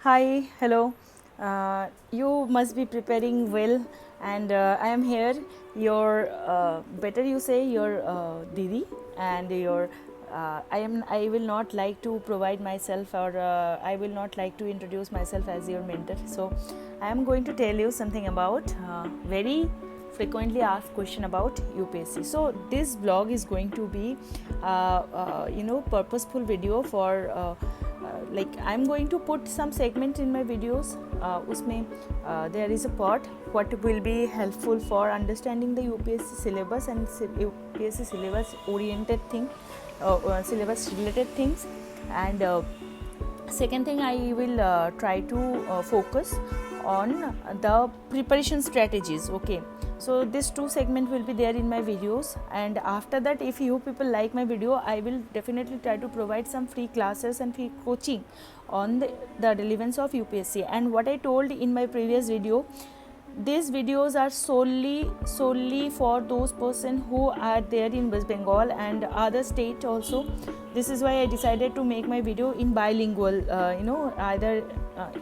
Hi, hello. You must be preparing well, and I am here. Your better you say your Didi, and your I am. I will not like to provide myself, or I will not like to introduce myself as your mentor. So, I am going to tell you something about very frequently asked question about UPSC. So this vlog is going to be purposeful video for like I'm going to put some segment in my videos. Usme there is a part what will be helpful for understanding the UPSC syllabus and UPSC syllabus oriented thing, syllabus related things, and second thing I will try to focus on the preparation strategies. Okay, so this two segment will be there in my videos, and after that if you people like my video, I will definitely try to provide some free classes and free coaching on the relevance of UPSC. And what I told in my previous video, these videos are solely for those person who are there in West Bengal and other state also. This is why I decided to make my video in bilingual, either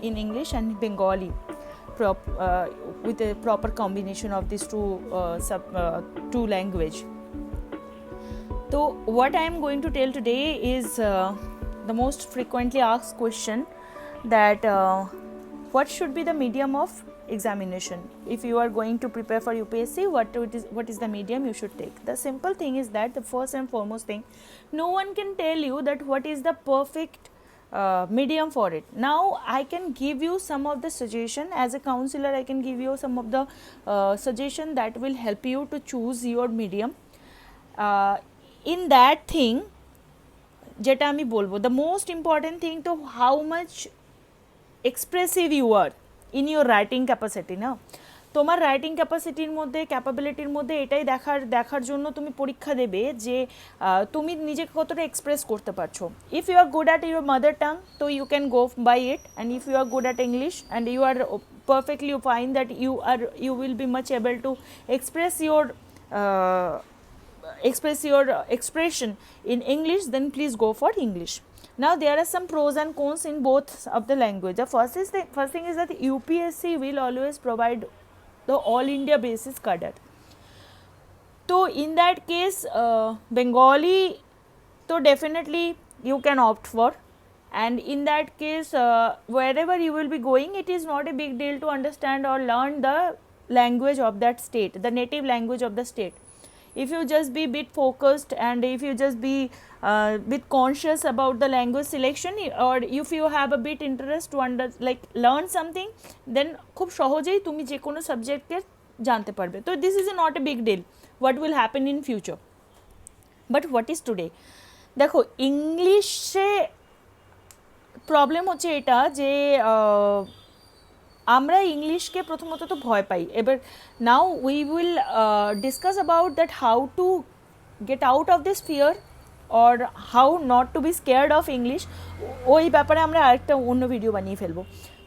in English and Bengali, with a proper combination of these two language. So what I am going to tell today is the most frequently asked question, that what should be the medium of examination. If you are going to prepare for UPSC, what is the medium you should take? The simple thing is that the first and foremost thing, no one can tell you that what is the perfect medium for it. Now I can give you some of the suggestion as a counselor. I can give you some of the suggestion that will help you to choose your medium. In that thing যেটা আমি বলবো, the most important thing to how much expressive you are in your writing capacity. না তোমার writing ক্যাপাসিটির মধ্যে, ক্যাপাবিলিটির মধ্যে এটাই দেখার জন্য তুমি পরীক্ষা দেবে যে তুমি নিজেকে কতটা এক্সপ্রেস করতে পারছো। If you are good at your mother tongue, তো you can go by it, and if you are good at English and you are perfectly fine that you will be much able to express your expression in English, then please go for English. Now there are some pros and cons in both of the language. The first thing is that UPSC will always provide the all India basis cadre. So in that case Bengali, so definitely you can opt for, and in that case wherever you will be going, it is not a big deal to understand or learn the language of that state, the native language of the state. If you just be bit focused, and if you just be bit conscious about the language selection, or if you have a bit interest to learn something, then খুব সহজেই তুমি যে কোনো সাবজেক্টকে জানতে পারবে। তো this is not a big deal what will happen in future, but what is today, দেখো ইংলিশে প্রবলেম হচ্ছে এটা যে আমরা ইংলিশকে প্রথমত তো ভয় পাই। এবার now we will discuss about that how to get out of this fear, or how not to be scared of English. ওই ব্যাপারে আমরা আরেকটা অন্য ভিডিও বানিয়ে ফেলবো,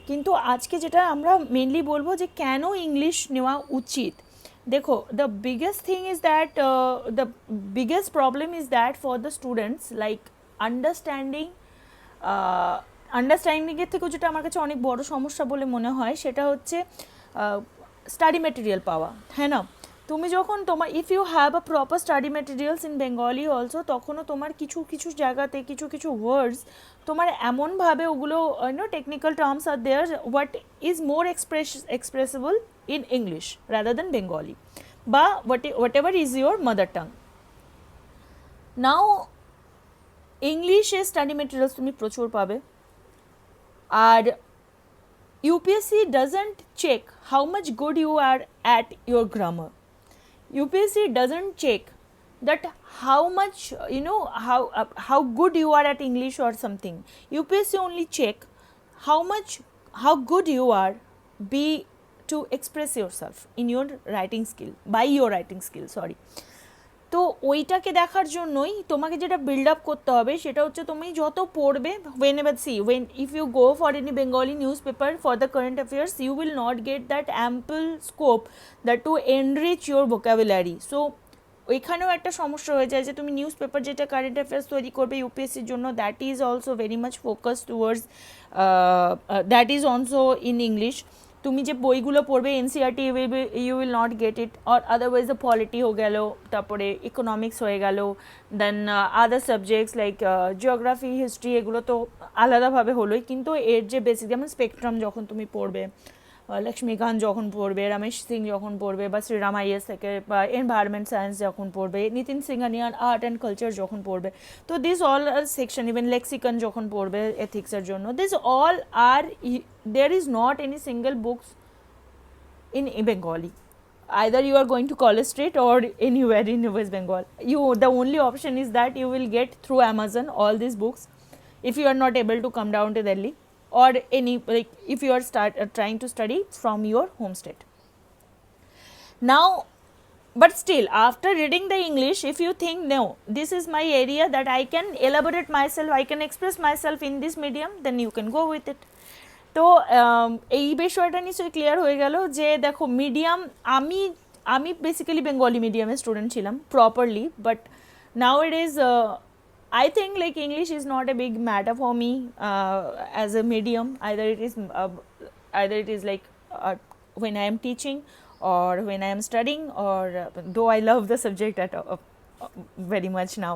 কিন্তু আজকে যেটা আমরা মেনলি বলবো যে কেন ইংলিশ নেওয়া উচিত। দেখো, the biggest thing is that the biggest problem is that for the students like আন্ডারস্ট্যান্ডিংয়ের থেকেও যেটা আমার কাছে অনেক বড় সমস্যা বলে মনে হয়, সেটা হচ্ছে স্টাডি ম্যাটেরিয়াল পাওয়া। হ্যাঁ না, তুমি যখন তোমার if you have a proper study materials in Bengali also, তখনও তোমার কিছু জায়গাতে কিছু ওয়ার্ডস তোমার এমনভাবে ওগুলো টেকনিক্যাল টার্মস আর there what is more expressible in English rather than Bengali, বা whatever is your mother tongue. Now ইংলিশে স্টাডি ম্যাটেরিয়ালস তুমি প্রচুর পাবে, আর UPSC doesn't check how much good you are at your grammar. UPSC doesn't check that how much how good you are at English or something. UPSC only check how good you are be to express yourself in your writing skill, by your writing skill, sorry. তো ওইটাকে দেখার জন্যই তোমাকে যেটা build up করতে হবে সেটা হচ্ছে তুমি যত পড়বে, when if you go for any Bengali newspaper for the current affairs, you will not get that ample scope that to enrich your vocabulary. So ওইখানেও একটা সমস্যা হয়ে যায় যে তুমি নিউজ পেপার যেটা কারেন্ট অ্যাফেয়ার্স তৈরি করবে ইউপিএসসির জন্য, that is also very much focus towards, that is also in English. তুমি যে বইগুলো পড়বে NCERT you will not get it, or otherwise the polity হয়ে গেল, তারপরে ইকোনমিক্স হয়ে গেল, then other subjects like geography, history, এগুলো তো আলাদাভাবে হলোই, কিন্তু এর যে বেসিক যেমন স্পেকট্রাম যখন তুমি পড়বে, লক্ষ্মীকান্ত যখন পড়বে, রমেশ সিং যখন পড়বে, বা শ্রীরাম আইএস থেকে, বা এনভায়রনমেন্ট সায়েন্স যখন পড়বে, নিতিন সিংহানিয়ার আর্ট অ্যান্ড কালচার যখন পড়বে, তো this all are section, even lexicon যখন পড়বে এথিক্সের জন্য, this all are, there is not any single books in Bengali. Either you are going to College Street or anywhere in West Bengal. The only option is that you will get through Amazon all these books if you are not able to come down to Delhi, or any, like if you are trying to study from your home state. Now, but still, after reading the English, if you think no, this is my area that I can elaborate myself, I can express myself in this medium, then you can go with it. তো এই বিষয়টা নিশ্চয়ই clear হয়ে গেল যে দেখো medium, আমি basically Bengali মিডিয়ামের স্টুডেন্ট ছিলাম properly, but now it is I think like English is not a big matter for me as a medium. Either it is like when I am teaching or when I am studying, or though I love the subject at very much now.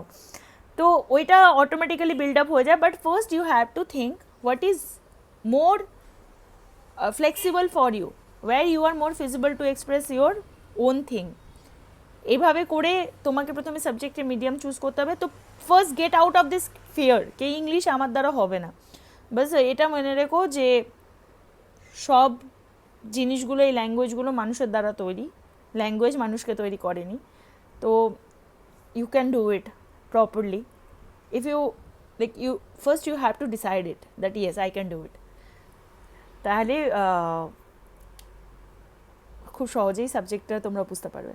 তো ওইটা automatically build up হয়ে যায়, but first you have to think what is more flexible for you, where you are more feasible to express your own thing. এইভাবে করে তোমাকে প্রথমে সাবজেক্টের medium choose করতে হবে। তো first gate out of this fear K English আমার দ্বারা হবে না, বাস এটা মনে রেখো যে সব জিনিসগুলো, এই ল্যাঙ্গুয়েজগুলো মানুষের দ্বারা তৈরি, ল্যাঙ্গুয়েজ মানুষকে তৈরি করেনি। তো you can do it properly if you like, you first you have to decide it that yes I can do it. তাহলে খুব সহজেই সাবজেক্টটা তোমরা বুঝতে পারবে।